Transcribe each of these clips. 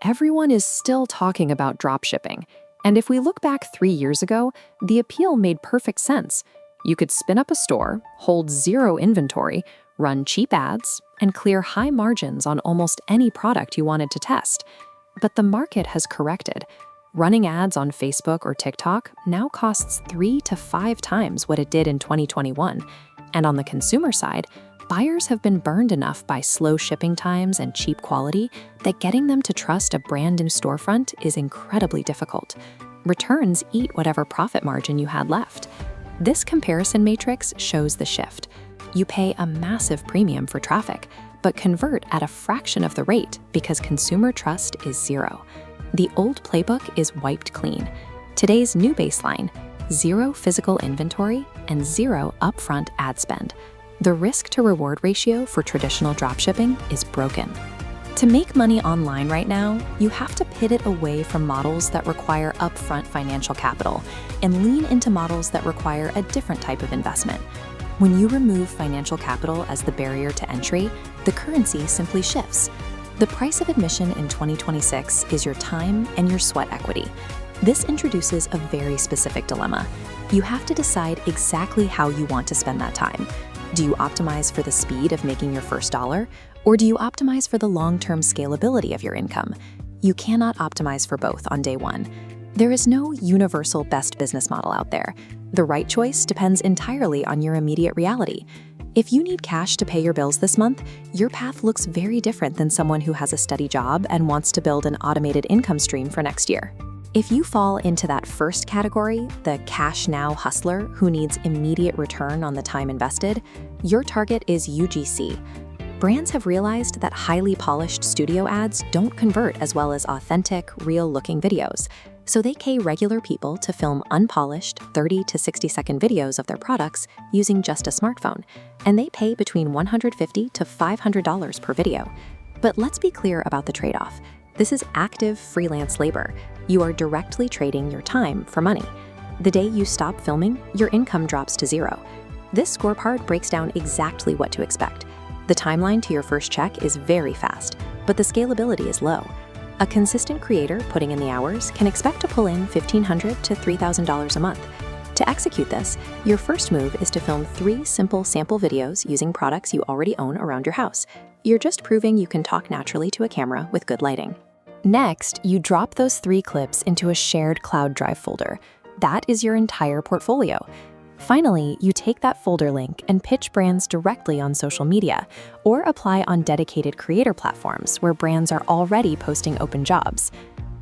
everyone is still talking about dropshipping. And if we look back 3 years ago, the appeal made perfect sense. You could spin up a store, hold zero inventory, run cheap ads, and clear high margins on almost any product you wanted to test. But the market has corrected. Running ads on Facebook or TikTok now costs 3 to 5 times what it did in 2021. And on the consumer side, buyers have been burned enough by slow shipping times and cheap quality that getting them to trust a brand new storefront is incredibly difficult. Returns eat whatever profit margin you had left. This comparison matrix shows the shift. You pay a massive premium for traffic, but convert at a fraction of the rate because consumer trust is zero. The old playbook is wiped clean. Today's new baseline: zero physical inventory and zero upfront ad spend. The risk-to-reward ratio for traditional dropshipping is broken. To make money online right now, you have to pivot away from models that require upfront financial capital and lean into models that require a different type of investment. When you remove financial capital as the barrier to entry, the currency simply shifts. The price of admission in 2026 is your time and your sweat equity. This introduces a very specific dilemma. You have to decide exactly how you want to spend that time. Do you optimize for the speed of making your first dollar, or do you optimize for the long-term scalability of your income? You cannot optimize for both on day one. There is no universal best business model out there. The right choice depends entirely on your immediate reality. If you need cash to pay your bills this month, your path looks very different than someone who has a steady job and wants to build an automated income stream for next year. If you fall into that first category, the cash now hustler who needs immediate return on the time invested, your target is UGC. Brands have realized that highly polished studio ads don't convert as well as authentic, real-looking videos. So they pay regular people to film unpolished 30 to 60-second videos of their products using just a smartphone, and they pay between $150 to $500 per video. But let's be clear about the trade-off. This is active freelance labor. You are directly trading your time for money. The day you stop filming, your income drops to zero. This scorecard breaks down exactly what to expect. The timeline to your first check is very fast, but the scalability is low. A consistent creator putting in the hours can expect to pull in $1,500 to $3,000 a month. To execute this, your first move is to film 3 simple sample videos using products you already own around your house. You're just proving you can talk naturally to a camera with good lighting. Next, you drop those 3 clips into a shared cloud drive folder. That is your entire portfolio. Finally, you take that folder link and pitch brands directly on social media, or apply on dedicated creator platforms where brands are already posting open jobs.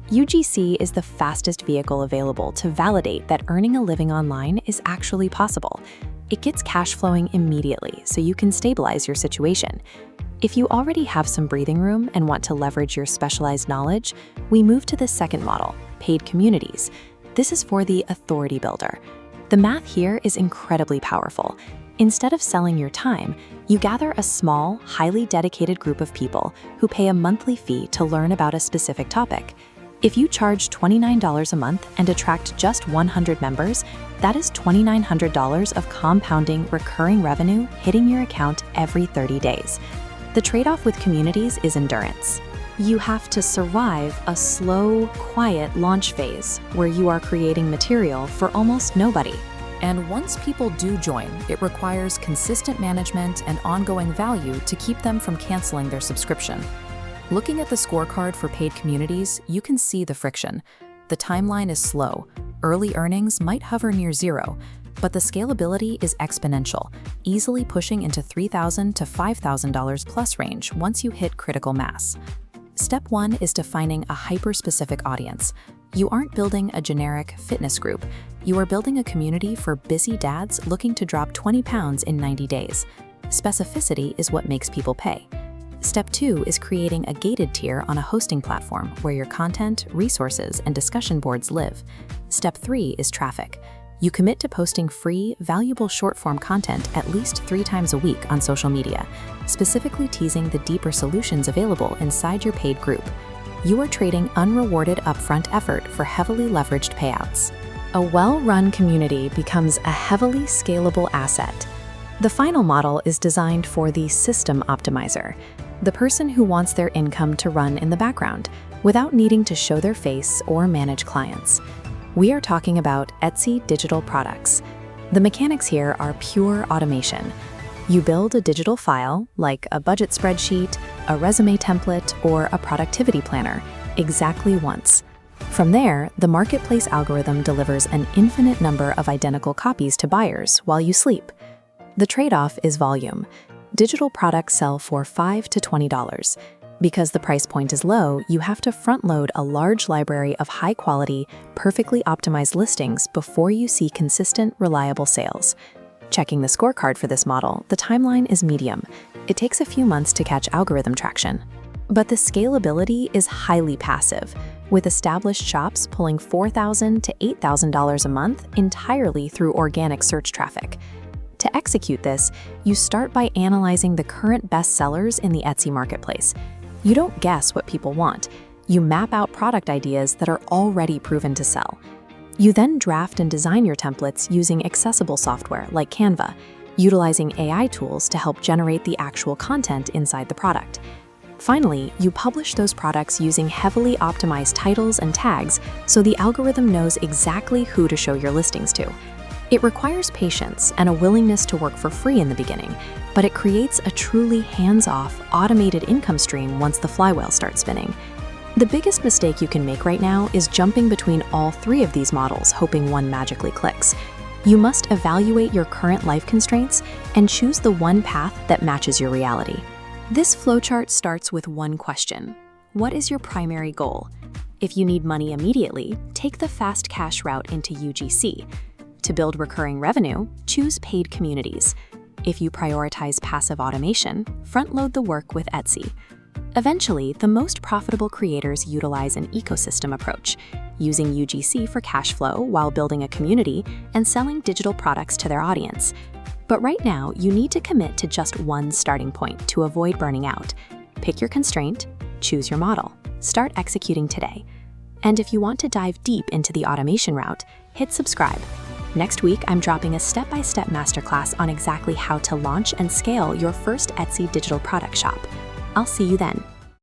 UGC is the fastest vehicle available to validate that earning a living online is actually possible. It gets cash flowing immediately so you can stabilize your situation. If you already have some breathing room and want to leverage your specialized knowledge, we move to the second model, paid communities. This is for the authority builder. The math here is incredibly powerful. Instead of selling your time, you gather a small, highly dedicated group of people who pay a monthly fee to learn about a specific topic. If you charge $29 a month and attract just 100 members, that is $2,900 of compounding recurring revenue hitting your account every 30 days. The trade-off with communities is endurance. You have to survive a slow, quiet launch phase where you are creating material for almost nobody. And once people do join, it requires consistent management and ongoing value to keep them from canceling their subscription. Looking at the scorecard for paid communities, you can see the friction. The timeline is slow. Early earnings might hover near zero, but the scalability is exponential, easily pushing into $3,000 to $5,000 plus range once you hit critical mass. Step 1 is defining a hyper-specific audience. You aren't building a generic fitness group. You are building a community for busy dads looking to drop 20 pounds in 90 days. Specificity is what makes people pay. Step 2 is creating a gated tier on a hosting platform where your content, resources, and discussion boards live. Step 3 is traffic. You commit to posting free, valuable short-form content at least 3 times a week on social media, specifically teasing the deeper solutions available inside your paid group. You are trading unrewarded upfront effort for heavily leveraged payouts. A well-run community becomes a heavily scalable asset. The final model is designed for the system optimizer, the person who wants their income to run in the background. without needing to show their face or manage clients. We are talking about Etsy digital products. The mechanics here are pure automation. You build a digital file, like a budget spreadsheet, a resume template, or a productivity planner, exactly once. From there, the marketplace algorithm delivers an infinite number of identical copies to buyers while you sleep. The trade-off is volume. Digital products sell for $5 to $20. Because the price point is low, you have to front-load a large library of high-quality, perfectly optimized listings before you see consistent, reliable sales. Checking the scorecard for this model, the timeline is medium. It takes a few months to catch algorithm traction. But the scalability is highly passive, with established shops pulling $4,000 to $8,000 a month entirely through organic search traffic. To execute this, you start by analyzing the current best sellers in the Etsy marketplace. You don't guess what people want. You map out product ideas that are already proven to sell. You then draft and design your templates using accessible software like Canva, utilizing AI tools to help generate the actual content inside the product. Finally, you publish those products using heavily optimized titles and tags so the algorithm knows exactly who to show your listings to. It requires patience and a willingness to work for free in the beginning, but it creates a truly hands-off, automated income stream once the flywheel starts spinning. The biggest mistake you can make right now is jumping between all three of these models, hoping one magically clicks. You must evaluate your current life constraints and choose the one path that matches your reality. This flowchart starts with one question. What is your primary goal? If you need money immediately, take the fast cash route into UGC. To build recurring revenue, choose paid communities. If you prioritize passive automation, front-load the work with Etsy. Eventually, the most profitable creators utilize an ecosystem approach, using UGC for cash flow while building a community and selling digital products to their audience. But right now, you need to commit to just one starting point to avoid burning out. Pick your constraint, choose your model, start executing today. And if you want to dive deep into the automation route, hit subscribe. Next week, I'm dropping a step-by-step masterclass on exactly how to launch and scale your first Etsy digital product shop. I'll see you then.